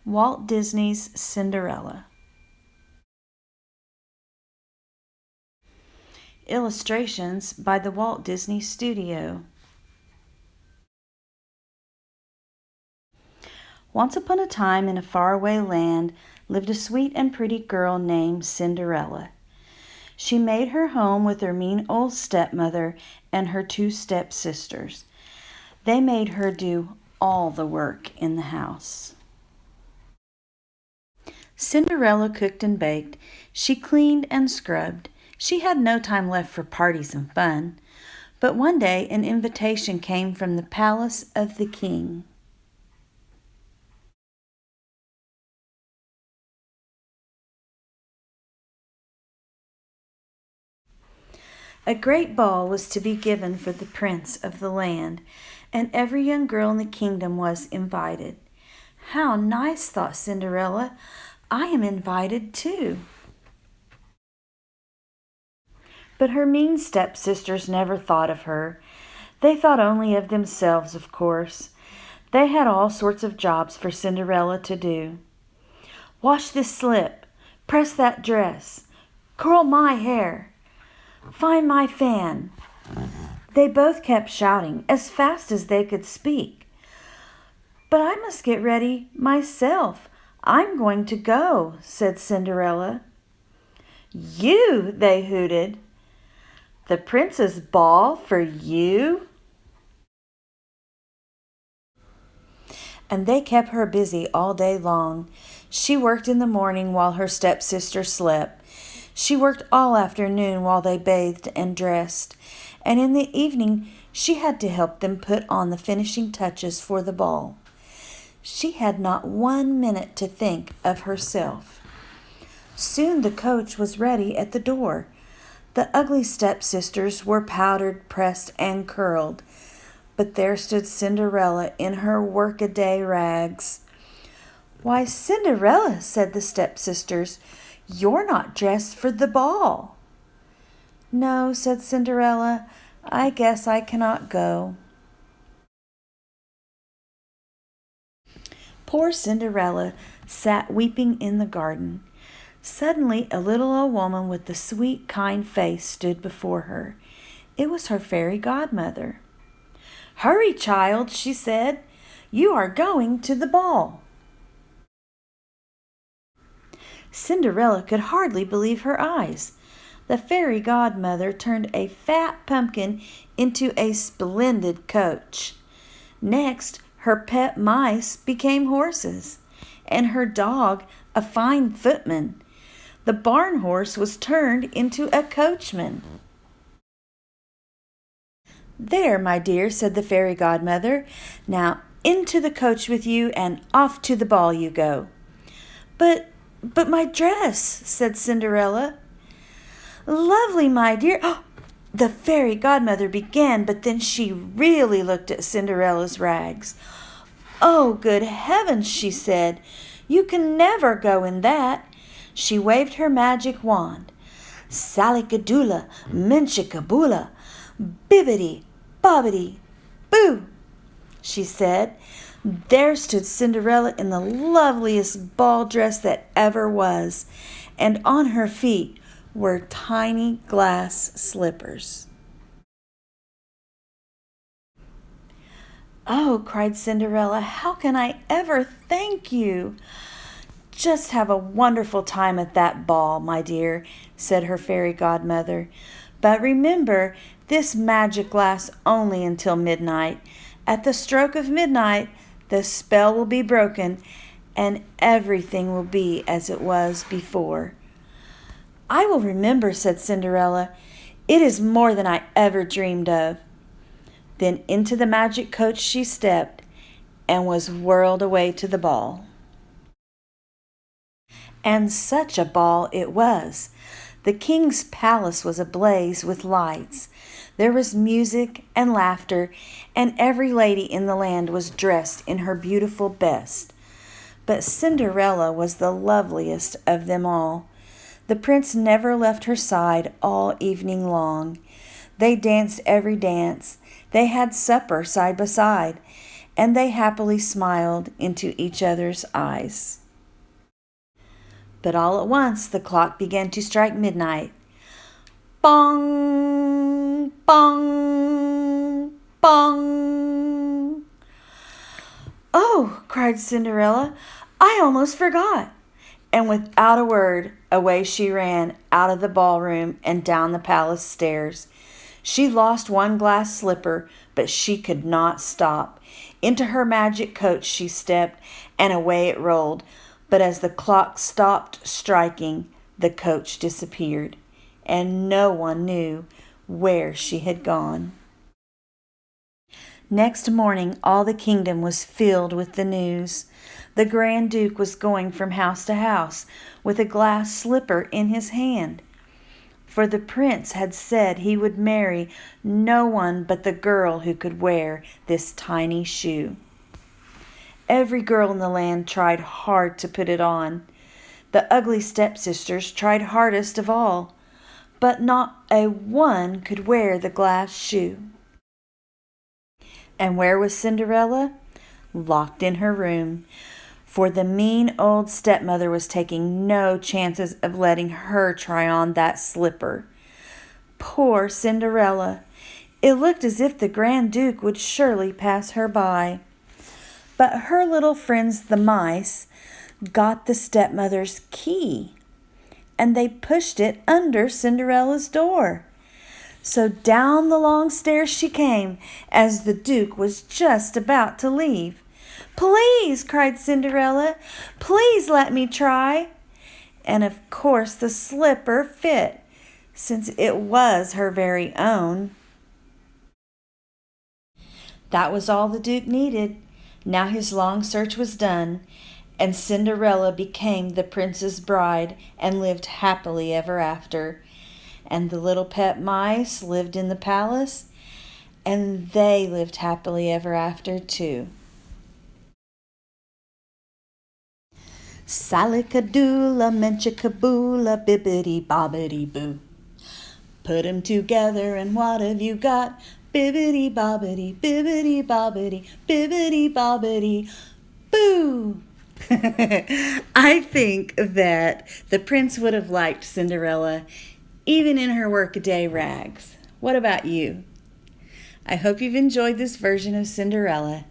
Walt Disney's Cinderella. Illustrations by the Walt Disney Studio. Once upon a time in a faraway land lived a sweet and pretty girl named Cinderella. She made her home with her mean old stepmother and her two stepsisters. They made her do all the work in the house. Cinderella cooked and baked. She cleaned and scrubbed. She had no time left for parties and fun. But one day an invitation came from the palace of the king. A great ball was to be given for the prince of the land, and every young girl in the kingdom was invited. How nice, thought Cinderella. I am invited too. But her mean stepsisters never thought of her. They thought only of themselves, of course. They had all sorts of jobs for Cinderella to do. Wash this slip, press that dress, curl my hair, find my fan. They both kept shouting as fast as they could speak. But I must get ready myself. I'm going to go, said Cinderella. You, they hooted. The prince's ball for you? And they kept her busy all day long. She worked in the morning while her stepsister slept. She worked all afternoon while they bathed and dressed. And in the evening, she had to help them put on the finishing touches for the ball. She had not 1 minute to think of herself. Soon the coach was ready at the door. The ugly stepsisters were powdered, pressed, and curled. But there stood Cinderella in her workaday rags. Why, Cinderella, said the stepsisters, you're not dressed for the ball. No, said Cinderella, I guess I cannot go. Poor Cinderella sat weeping in the garden. Suddenly a little old woman with a sweet, kind face stood before her. It was her fairy godmother. Hurry, child, she said. You are going to the ball. Cinderella could hardly believe her eyes. The fairy godmother turned a fat pumpkin into a splendid coach. Next, her pet mice became horses, and her dog a fine footman. The barn horse was turned into a coachman. There, my dear, said the fairy godmother. Now into the coach with you, and off to the ball you go. But my dress, said Cinderella. Lovely, my dear. Oh, the fairy godmother began, but then she really looked at Cinderella's rags. Oh, good heavens, she said. You can never go in that. She waved her magic wand. Sally-kadoola, minchikaboola, bibbidi, bobbidi, boo, she said. There stood Cinderella in the loveliest ball dress that ever was, and on her feet were tiny glass slippers. Oh, cried Cinderella, how can I ever thank you? Just have a wonderful time at that ball, my dear, said her fairy godmother. But remember, this magic lasts only until midnight. At the stroke of midnight, the spell will be broken, and everything will be as it was before. I will remember, said Cinderella. It is more than I ever dreamed of. Then into the magic coach she stepped and was whirled away to the ball. And such a ball it was. The king's palace was ablaze with lights. There was music and laughter, and every lady in the land was dressed in her beautiful best. But Cinderella was the loveliest of them all. The prince never left her side all evening long. They danced every dance. They had supper side by side, and they happily smiled into each other's eyes. But all at once the clock began to strike midnight. Bong! Bong! Bong! "Oh," cried Cinderella, "I almost forgot." And without a word, away she ran out of the ballroom and down the palace stairs. She lost one glass slipper, but she could not stop. Into her magic coach she stepped, and away it rolled. But as the clock stopped striking, the coach disappeared, and no one knew where she had gone. Next morning, all the kingdom was filled with the news. The Grand Duke was going from house to house with a glass slipper in his hand, for the prince had said he would marry no one but the girl who could wear this tiny shoe. Every girl in the land tried hard to put it on. The ugly stepsisters tried hardest of all, but not a one could wear the glass shoe. And where was Cinderella? Locked in her room, for the mean old stepmother was taking no chances of letting her try on that slipper. Poor Cinderella! It looked as if the Grand Duke would surely pass her by. But her little friends, the mice, got the stepmother's key, and they pushed it under Cinderella's door. So down the long stairs she came, as the Duke was just about to leave. "Please," cried Cinderella, "please let me try." And of course the slipper fit, since it was her very own. That was all the Duke needed. Now his long search was done, and Cinderella became the prince's bride and lived happily ever after. And the little pet mice lived in the palace, and they lived happily ever after too. Salicadoola, menchicaboola, bibbidi-bobbidi-boo. Put 'em together and what have you got? Bibbidi-bobbidi, bibbidi-bobbidi, bibbidi-bobbidi, boo! I think that the prince would have liked Cinderella even in her workaday rags. What about you? I hope you've enjoyed this version of Cinderella.